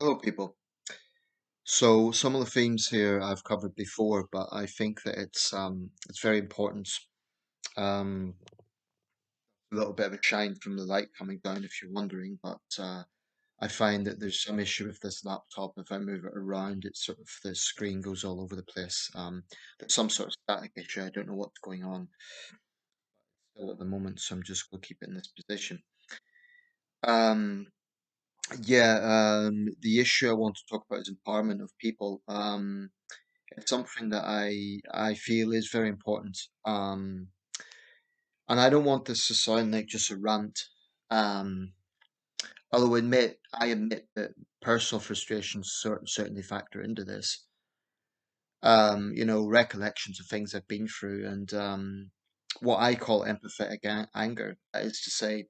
Hello, people. So some of the themes here I've covered before, but I think that it's very important. Um, a little bit of a shine from the light coming down, if you're wondering. But I find that there's some issue with this laptop. If I move it around, it's sort of the screen goes all over the place. There's some sort of static issue. I don't know what's going on still at the moment, so I'm just going to keep it in this position. Um, the issue I want to talk about is empowerment of people. It's something that I feel is very important. And I don't want this to sound like just a rant. Um, Although I admit that personal frustrations certainly factor into this. Recollections of things I've been through and what I call empathetic anger. That is to say,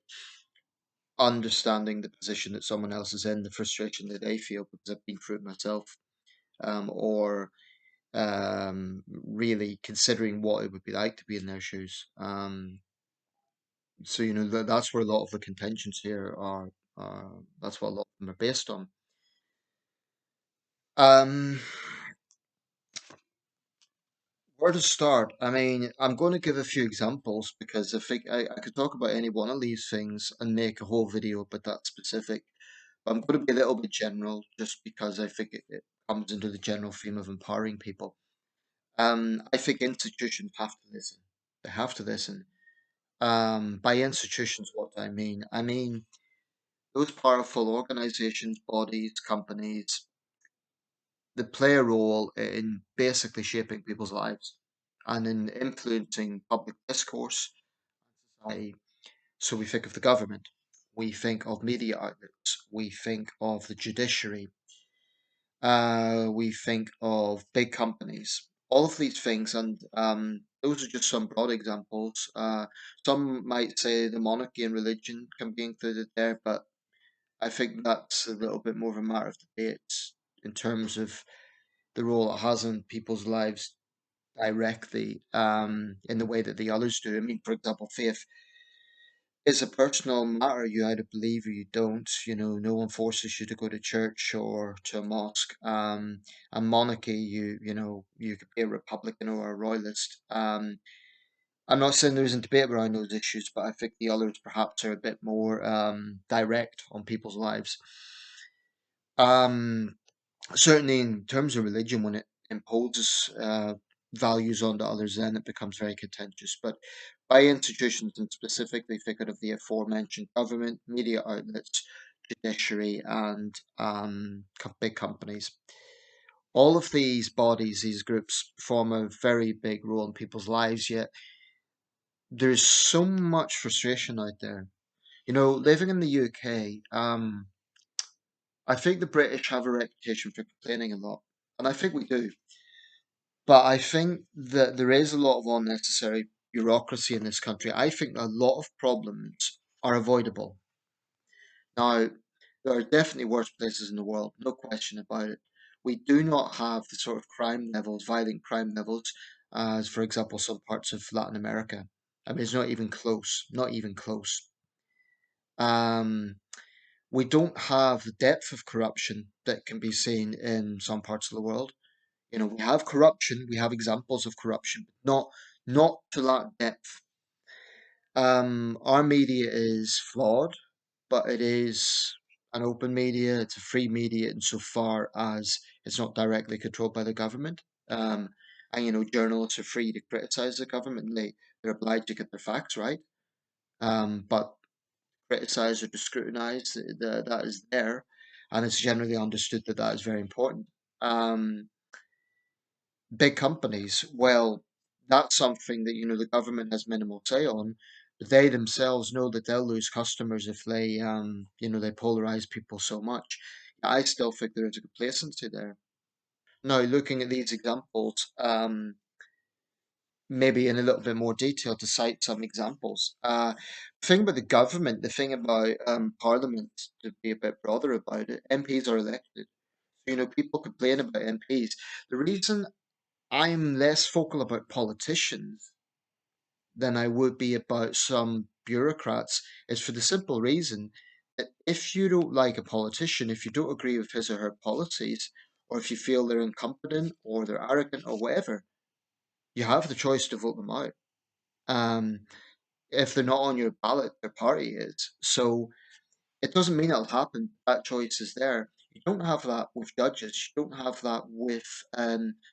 understanding the position that someone else is in, the frustration that they feel because I've been through it myself, or really considering what it would be like to be in their shoes. That's where a lot of the contentions here are. That's what a lot of them are based on. Um, where to start? I mean, I'm going to give a few examples because I think I could talk about any one of these things and make a whole video about that specific. But I'm going to be a little bit general just because I think it comes into the general theme of empowering people. I think institutions have to listen. They have to listen. By institutions, what do I mean? I mean those powerful organizations, bodies, companies that play a role in basically shaping people's lives and in influencing public discourse, society. So we think of the government, we think of media outlets, we think of the judiciary, we think of big companies. All of these things, and those are just some broad examples. Some might say the monarchy and religion can be included there, but I think that's a little bit more of a matter of debate in terms of the role it has in people's lives directly, in the way that the others do. I mean, for example, faith is a personal matter. You either believe or you don't. No one forces you to go to church or to a mosque. A monarchy, you could be a Republican or a royalist. I'm not saying there isn't debate around those issues, but I think the others perhaps are a bit more direct on people's lives. Um, Certainly in terms of religion, when it imposes values onto others, then it becomes very contentious. But by institutions, and specifically thinking of the aforementioned government, media outlets, judiciary, and big companies, all of these bodies, these groups, form a very big role in people's lives. Yet there's so much frustration out there. Living in the UK, I think the British have a reputation for complaining a lot, and I think we do. But I think that there is a lot of unnecessary bureaucracy in this country. I think a lot of problems are avoidable. Now, there are definitely worse places in the world, no question about it. We do not have the sort of crime levels, violent crime levels, as, for example, some parts of Latin America. I mean, it's not even close, not even close. Um, we don't have the depth of corruption that can be seen in some parts of the world. We have corruption, we have examples of corruption, but not to that depth. Our media is flawed, but it is an open media, it's a free media insofar as it's not directly controlled by the government. And journalists are free to criticize the government, and they're obliged to get their facts right. But criticize or to scrutinize, that is there, and it's generally understood that that is very important. Um, Big companies, well, that's something that the government has minimal say on. But they themselves know that they'll lose customers if they polarize people so much. I still think there is a complacency there. Now, looking at these examples, maybe in a little bit more detail to cite some examples. The thing about the government, the thing about Parliament, to be a bit broader about it, MPs are elected. People complain about MPs. The reason I'm less vocal about politicians than I would be about some bureaucrats is for the simple reason If you don't like a politician, if you don't agree with his or her policies, or if you feel they're incompetent or they're arrogant or whatever, you have the choice to vote them out. Um, if they're not on your ballot, their party is. So it doesn't mean it'll happen. That choice is there. You don't have that with judges. You don't have that with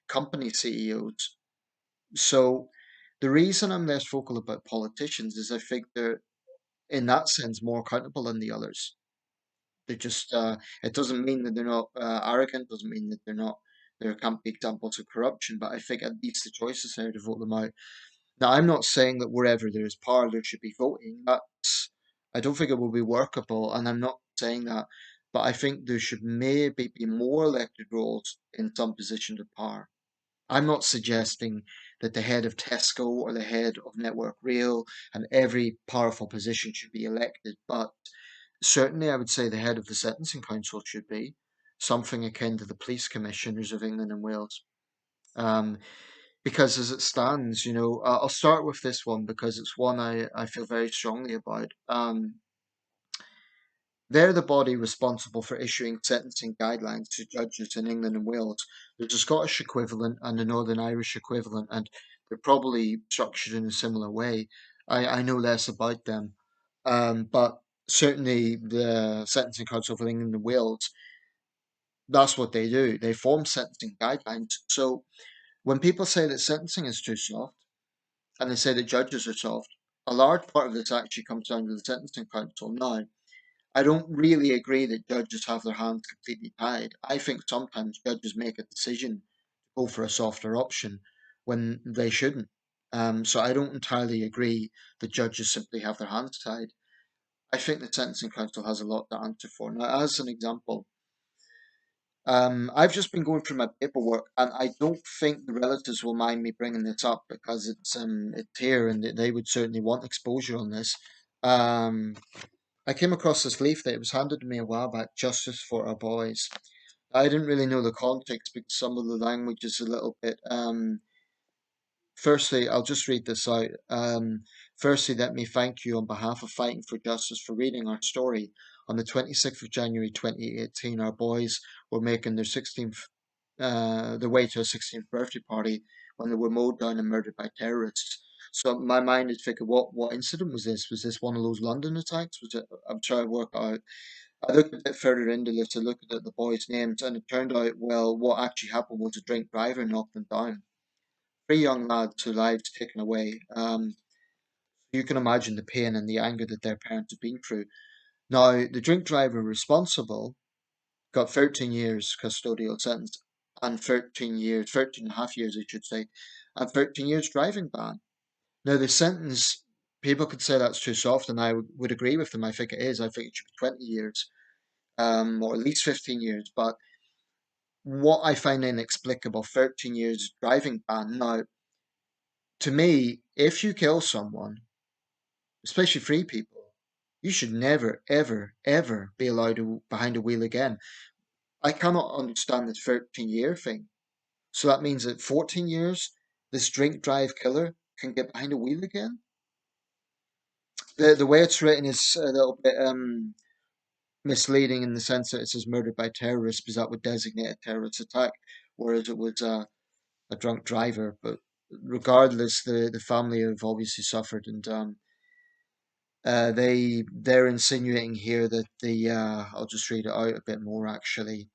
company CEOs. So the reason I'm less vocal about politicians is I think they're, in that sense, more accountable than the others. They just, it doesn't mean that they're not arrogant, doesn't mean that they're not, there can't be examples of corruption, but I think at least the choice is there to vote them out. Now, I'm not saying that wherever there is power, there should be voting. That's, I don't think it will be workable, and I'm not saying that, but I think there should maybe be more elected roles in some positions of power. I'm not suggesting that the head of Tesco or the head of Network Rail and every powerful position should be elected, but certainly, I would say the head of the Sentencing Council should be something akin to the police commissioners of England and Wales. Um, because as it stands, I'll start with this one because it's one I feel very strongly about. They're the body responsible for issuing sentencing guidelines to judges in England and Wales. There's a Scottish equivalent and a Northern Irish equivalent, and they're probably structured in a similar way. I know less about them, but certainly the Sentencing Council for England and Wales, that's what they do. They form sentencing guidelines. So when people say that sentencing is too soft and they say that judges are soft, a large part of this actually comes down to the Sentencing Council. Now, I don't really agree that judges have their hands completely tied. I think sometimes judges make a decision to go for a softer option when they shouldn't. So I don't entirely agree that judges simply have their hands tied. I think the Sentencing Council has a lot to answer for. Now, as an example, I've just been going through my paperwork, and I don't think the relatives will mind me bringing this up because it's here, and they would certainly want exposure on this. Um, I came across this leaflet. It was handed to me a while back, Justice for Our Boys. I didn't really know the context because some of the language is a little bit. Firstly, I'll just read this out. Firstly, let me thank you on behalf of Fighting for Justice for reading our story. On the 26th of January 2018, our boys were making their way to a 16th birthday party when they were mowed down and murdered by terrorists. So my mind is thinking, what incident was this? Was this one of those London attacks? Was it? I'm trying to work out. I looked a bit further into this. I looked at the boys' names, and it turned out, well, what actually happened was a drink driver knocked them down. Three young lads, whose lives taken away. You can imagine the pain and the anger that their parents have been through. Now, the drink driver responsible got 13 years custodial sentence and 13 years, 13 and a half years, I should say, and 13 years driving ban. Now, the sentence, people could say that's too soft, and I would agree with them. I think it is. I think it should be 20 years, or at least 15 years. But what I find inexplicable, 13 years driving ban. Now, to me, if you kill someone, especially free people, you should never, ever, ever be allowed behind a wheel again. I cannot understand this 13-year thing. So that means that 14 years, this drink drive killer can get behind a wheel again. The way it's written is a little bit misleading in the sense that it says murdered by terrorists because that would designate a terrorist attack, whereas it was a drunk driver. But regardless, the family have obviously suffered, and they're insinuating here that I'll just read it out a bit more actually.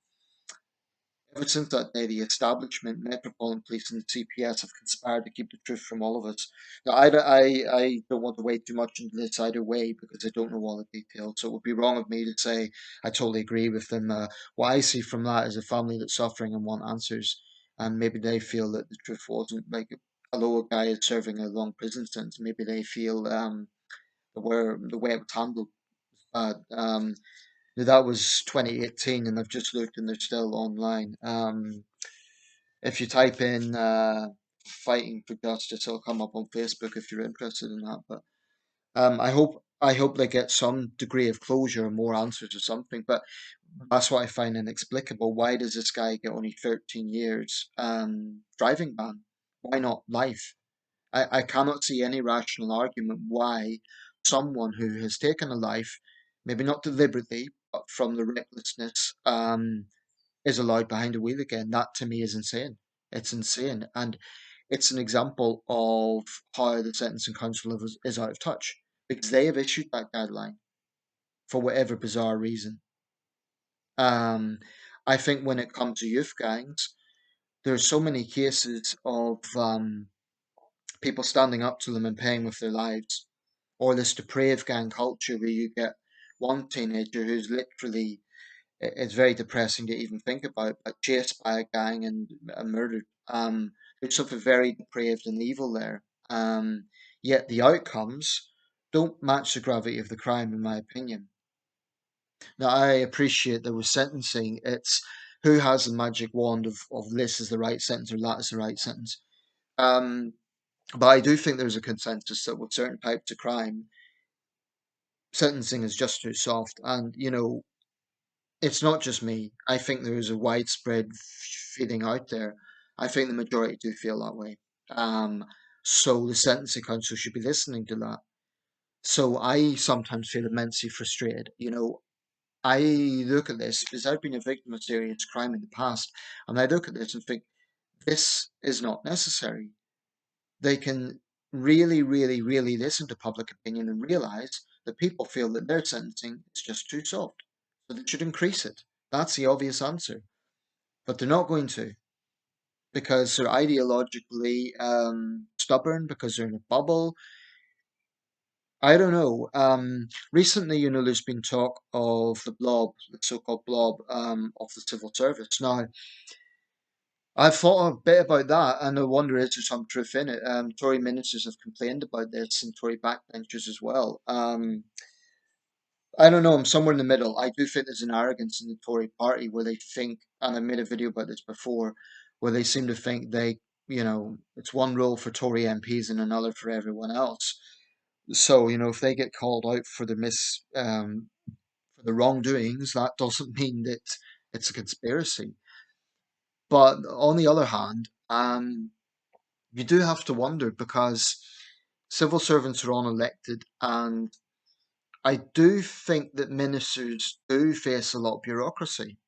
Ever since that day, the establishment, Metropolitan Police, and the CPS have conspired to keep the truth from all of us. Now, I don't want to wade too much into this either way because I don't know all the details. So it would be wrong of me to say I totally agree with them. What I see from that is a family that's suffering and want answers, and maybe they feel that the truth wasn't like, although a guy is serving a long prison sentence, maybe they feel the way it was handled. That was 2018, and I've just looked, and they're still online. If you type in "fighting for justice," it'll come up on Facebook if you're interested in that. But I hope they get some degree of closure and more answers or something. But that's what I find inexplicable. Why does this guy get only 13 years driving ban? Why not life? I cannot see any rational argument why someone who has taken a life, maybe not deliberately, but from the recklessness, is allowed behind the wheel again. That to me is insane. It's insane. And it's an example of how the Sentencing Council is out of touch because they have issued that guideline for whatever bizarre reason. Um, I think when it comes to youth gangs, there's so many cases of people standing up to them and paying with their lives, or this depraved gang culture where you get one teenager who's literally, it's very depressing to even think about, but chased by a gang and murdered. There's something very depraved and evil there. Yet the outcomes don't match the gravity of the crime, in my opinion. Now, I appreciate that with sentencing, it's who has the magic wand of this is the right sentence or that is the right sentence. Um, but I do think there's a consensus that with certain types of crime, sentencing is just too soft. And, it's not just me. I think there is a widespread feeling out there. I think the majority do feel that way. Um, so the Sentencing Council should be listening to that. So I sometimes feel immensely frustrated. I look at this because I've been a victim of serious crime in the past, and I look at this and think this is not necessary. They can really, really, really listen to public opinion and realize that people feel that their sentencing is just too soft. So they should increase it. That's the obvious answer. But they're not going to because they're ideologically stubborn, because they're in a bubble. I don't know. Recently, there's been talk of the blob, the so-called blob of the civil service. Now, I've thought a bit about that, and I wonder is there some truth in it. Tory ministers have complained about this, and Tory backbenchers as well. I don't know. I'm somewhere in the middle. I do think there's an arrogance in the Tory party where they think, and I made a video about this before, where they seem to think it's one rule for Tory MPs and another for everyone else. So, if they get called out for for the wrongdoings, that doesn't mean that it's a conspiracy. But on the other hand, you do have to wonder because civil servants are unelected, and I do think that ministers do face a lot of bureaucracy.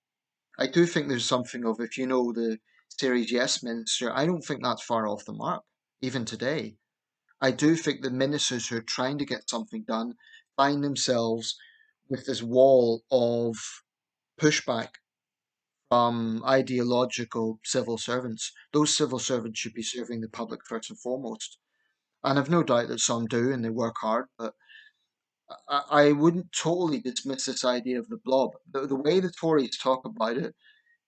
I do think there's something of, if you know the series Yes Minister, I don't think that's far off the mark, even today. I do think the ministers who are trying to get something done find themselves with this wall of pushback from ideological civil servants. Those civil servants should be serving the public first and foremost. And I've no doubt that some do and they work hard, but I wouldn't totally dismiss this idea of the blob. The way the Tories talk about it,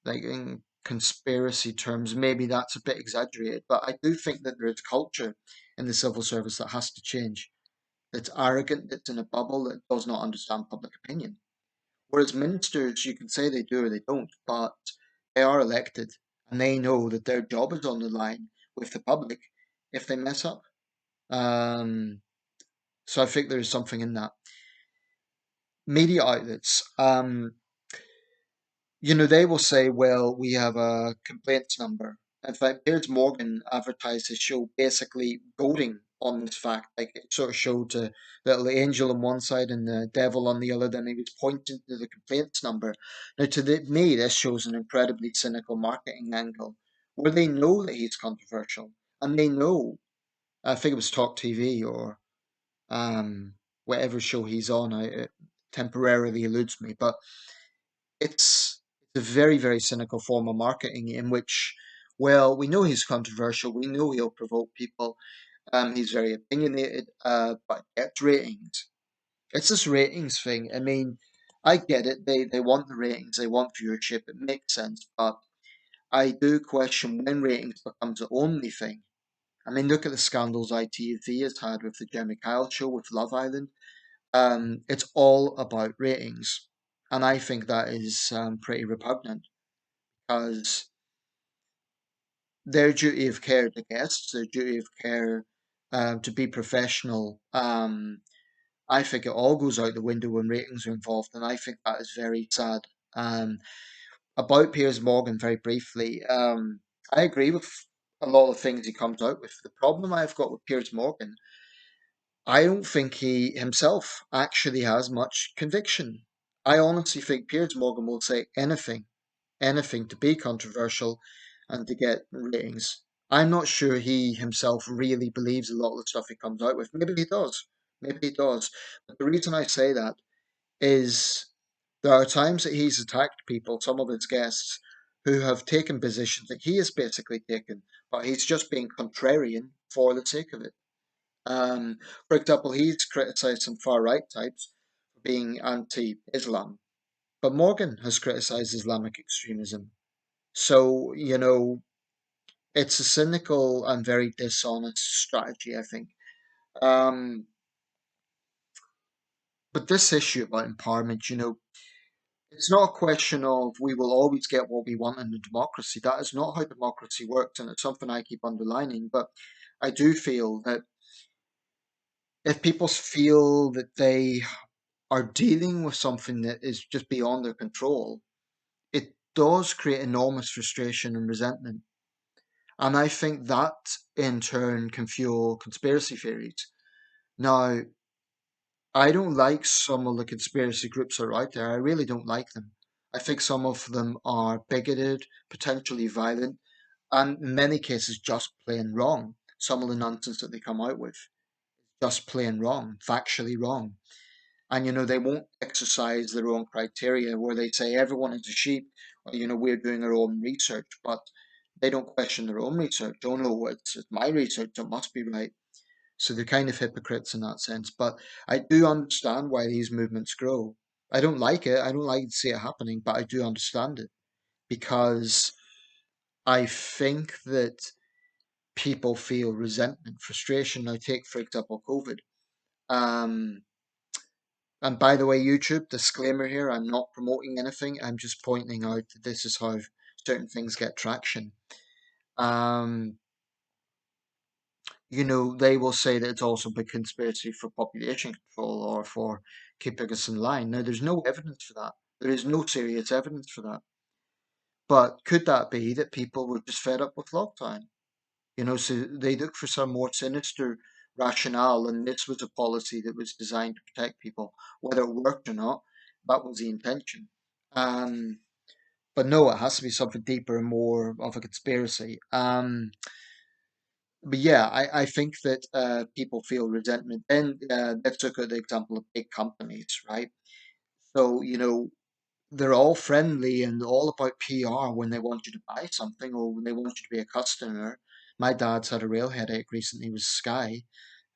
like in conspiracy terms, maybe that's a bit exaggerated, but I do think that there is culture in the civil service that has to change. That's arrogant, that's in a bubble, that does not understand public opinion. Whereas ministers, you can say they do or they don't, but they are elected and they know that their job is on the line with the public if they mess up. Um, so I think there's something in that. Media outlets. They will say, well, we have a complaints number. In fact, Piers Morgan advertised his show basically goading on this fact. Like it sort of showed the little angel on one side and the devil on the other, then he was pointing to the complaints number. Now, me, this shows an incredibly cynical marketing angle where they know that he's controversial and they know, I think it was Talk TV or um, whatever show he's on, it temporarily eludes me, but it's a very, very cynical form of marketing in which, well, we know he's controversial, we know he'll provoke people, he's very opinionated, but gets ratings. It's this ratings thing. I mean, I get it. They want the ratings, they want viewership. It makes sense, but I do question when ratings becomes the only thing. I mean, look at the scandals ITV has had with the Jeremy Kyle show, with Love Island. It's all about ratings, and I think that is pretty repugnant because their duty of care to guests, their duty of care to be professional. I think it all goes out the window when ratings are involved, and I think that is very sad. Um, about Piers Morgan, very briefly, I agree with a lot of things he comes out with. The problem I've got with Piers Morgan, I don't think he himself actually has much conviction. I honestly think Piers Morgan will say anything to be controversial and to get ratings. I'm not sure he himself really believes a lot of the stuff he comes out with. Maybe he does. Maybe he does. But the reason I say that is there are times that he's attacked people, some of his guests, who have taken positions that he has basically taken, but he's just being contrarian for the sake of it. Um, for example, he's criticized some far right types for being anti Islam, but Morgan has criticized Islamic extremism. So, it's a cynical and very dishonest strategy, I think. Um, but this issue about empowerment, it's not a question of we will always get what we want in a democracy. That is not how democracy works, and it's something I keep underlining. But I do feel that if people feel that they are dealing with something that is just beyond their control, it does create enormous frustration and resentment. And I think that in turn can fuel conspiracy theories. Now, I don't like some of the conspiracy groups that are out there. I really don't like them. I think some of them are bigoted, potentially violent, and in many cases just plain wrong. Some of the nonsense that they come out with, just plain wrong, factually wrong. And they won't exercise their own criteria where they say everyone is a sheep, or we're doing our own research, but they don't question their own research. Oh no, it's my research, it must be right. So they're kind of hypocrites in that sense. But I do understand why these movements grow. I don't like it. I don't like to see it happening, but I do understand it because I think that people feel resentment, frustration. Now, take for example COVID. Um, and by the way, YouTube disclaimer here: I'm not promoting anything. I'm just pointing out that this is how certain things get traction. Um, they will say that it's also a big conspiracy for population control or for keeping us in line. Now, there's no evidence for that. There is no serious evidence for that. But could that be that people were just fed up with lockdown? So they look for some more sinister rationale, and this was a policy that was designed to protect people. Whether it worked or not, that was the intention. Um, but no, it has to be something deeper and more of a conspiracy. But yeah, I think that people feel resentment. And let's look at the example of big companies, right? So, they're all friendly and all about PR when they want you to buy something or when they want you to be a customer. My dad's had a real headache recently with Sky.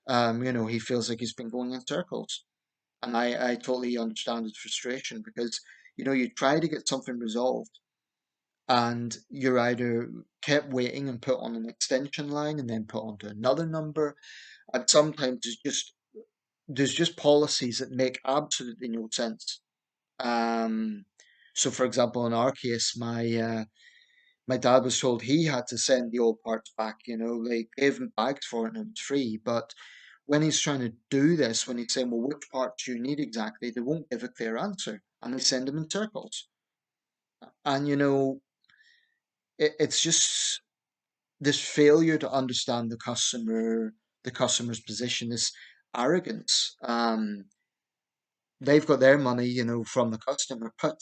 He feels like he's been going in circles. And I totally understand his frustration because, you try to get something resolved and you're either kept waiting and put on an extension line and then put onto another number. And sometimes there's just policies that make absolutely no sense. Um, so, for example, in our case, my dad was told he had to send the old parts back. They gave him bags for it and it was free. But when he's trying to do this, when he's saying, "Well, which parts do you need exactly?" they won't give a clear answer, and they send him in circles. And it's just this failure to understand the customer's position, this arrogance. They've got their money, from the customer, but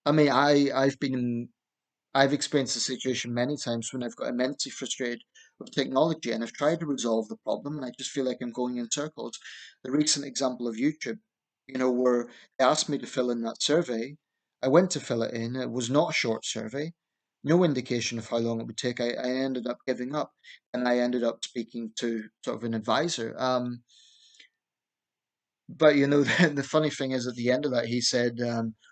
I mean, I've experienced the situation many times when I've got immensely frustrated with technology and I've tried to resolve the problem and I just feel like I'm going in circles. The recent example of YouTube, where they asked me to fill in that survey. I went to fill it in. It was not a short survey, no indication of how long it would take. I ended up giving up and I ended up speaking to sort of an advisor. But the funny thing is, at the end of that, he said,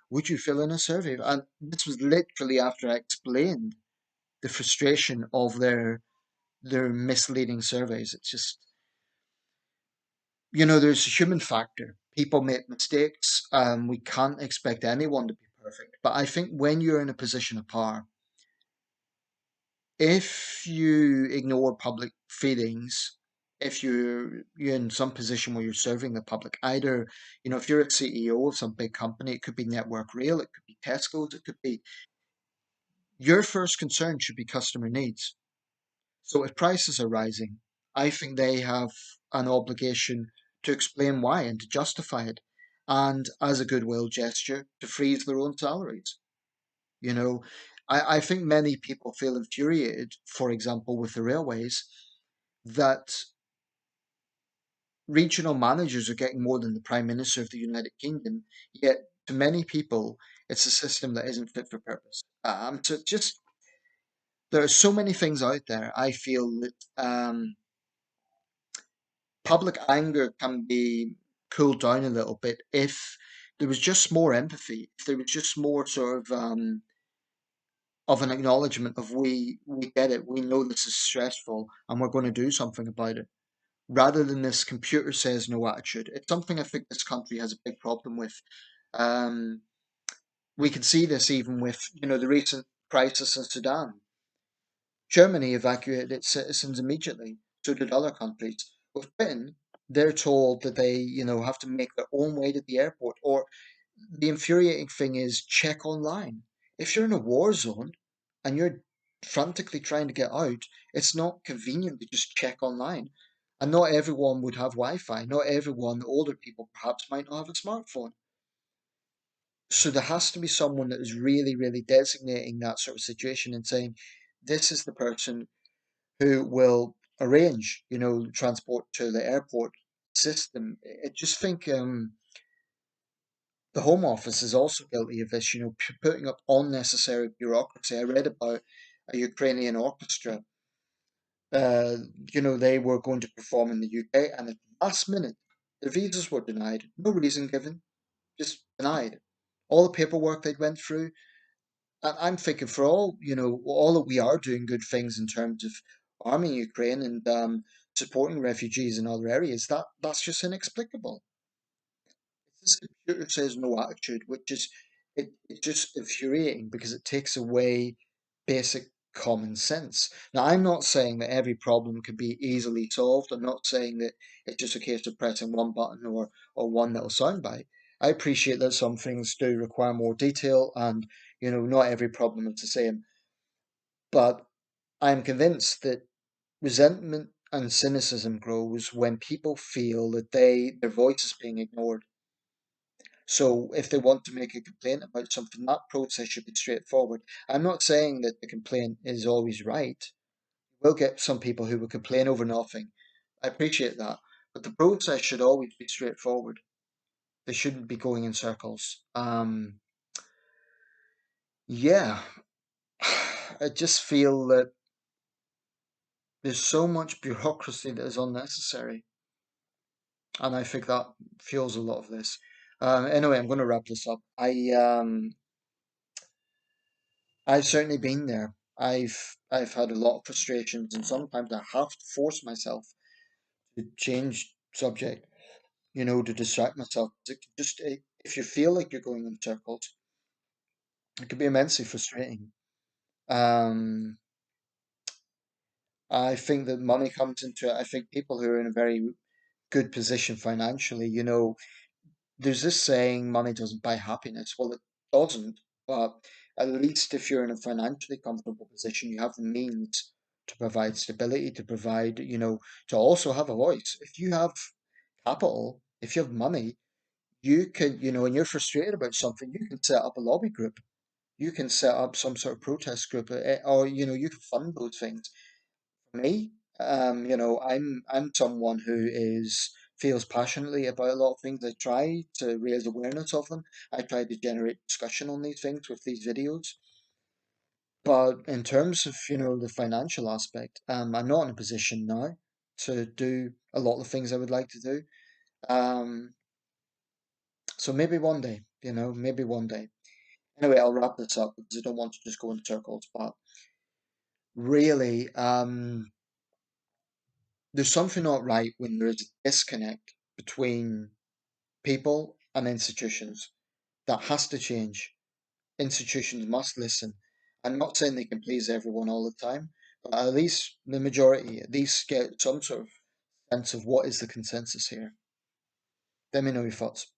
"Would you fill in a survey?" And this was literally after I explained the frustration of their misleading surveys. It's just, there's a human factor. People make mistakes. We can't expect anyone to be perfect. But I think when you're in a position of power, if you ignore public feelings, if you're in some position where you're serving the public, either if you're a CEO of some big company, it could be Network Rail, it could be Tesco's, it could be your first concern should be customer needs. So if prices are rising I think they have an obligation to explain why and to justify it, and as a goodwill gesture, to freeze their own salaries. You know, I think many people feel infuriated, for example, with the railways, that regional managers are getting more than the Prime Minister of the United Kingdom, yet to many people, it's a system that isn't fit for purpose. So just there are so many things out there. I feel that public anger can be cooled down a little bit if there was just more empathy, if there was just more sort of an acknowledgement of we get it, we know this is stressful, and we're going to do something about it, rather than this computer says no attitude. It's something I think this country has a big problem with. Um, we can see this even with the recent crisis in Sudan. Germany evacuated its citizens immediately. So did other countries. With Britain, they're told that they have to make their own way to the airport. Or the infuriating thing is check online. If you're in a war zone and you're frantically trying to get out, it's not convenient to just check online. And not everyone would have Wi-Fi. Not everyone, older people perhaps, might not have a smartphone. So there has to be someone that is really, really designating that sort of situation and saying, this is the person who will arrange, transport to the airport system. I just think the Home Office is also guilty of this, putting up unnecessary bureaucracy. I read about a Ukrainian orchestra. Uh, they were going to perform in the UK, and at the last minute, their visas were denied. No reason given, just denied. All the paperwork they'd went through. And I'm thinking for all that we are doing good things in terms of arming Ukraine and supporting refugees in other areas, that's just inexplicable. This computer says no attitude, which is it's just infuriating because it takes away basic common sense. Now, I'm not saying that every problem can be easily solved. I'm not saying that it's just a case of pressing one button or one little soundbite. I appreciate that some things do require more detail and not every problem is the same. But I'm convinced that resentment and cynicism grows when people feel that their voice is being ignored. So if they want to make a complaint about something, that process should be straightforward. I'm not saying that the complaint is always right. We'll get some people who will complain over nothing. I appreciate that. But the process should always be straightforward. They shouldn't be going in circles. Yeah, I just feel that there's so much bureaucracy that is unnecessary. And I think that fuels a lot of this. Anyway, I'm going to wrap this up. I've certainly been there. I've had a lot of frustrations, and sometimes I have to force myself to change subject, to distract myself. If you feel like you're going in circles, it can be immensely frustrating. Um, I think that money comes into it. I think people who are in a very good position financially, there's this saying, money doesn't buy happiness. Well, it doesn't, but at least if you're in a financially comfortable position, you have the means to provide stability, to provide, to also have a voice. If you have capital, if you have money, you can, when you're frustrated about something, you can set up a lobby group. You can set up some sort of protest group, or, you can fund those things. For me, I'm someone who is feels passionately about a lot of things. I try to raise awareness of them. I try to generate discussion on these things with these videos. But in terms of, the financial aspect, I'm not in a position now to do a lot of things I would like to do. Um, so maybe one day, maybe one day. Anyway, I'll wrap this up because I don't want to just go in circles. But really, there's something not right when there is a disconnect between people and institutions. That has to change. Institutions must listen. I'm not saying they can please everyone all the time, but at least the majority, at least get some sort of sense of what is the consensus here. Let me know your thoughts.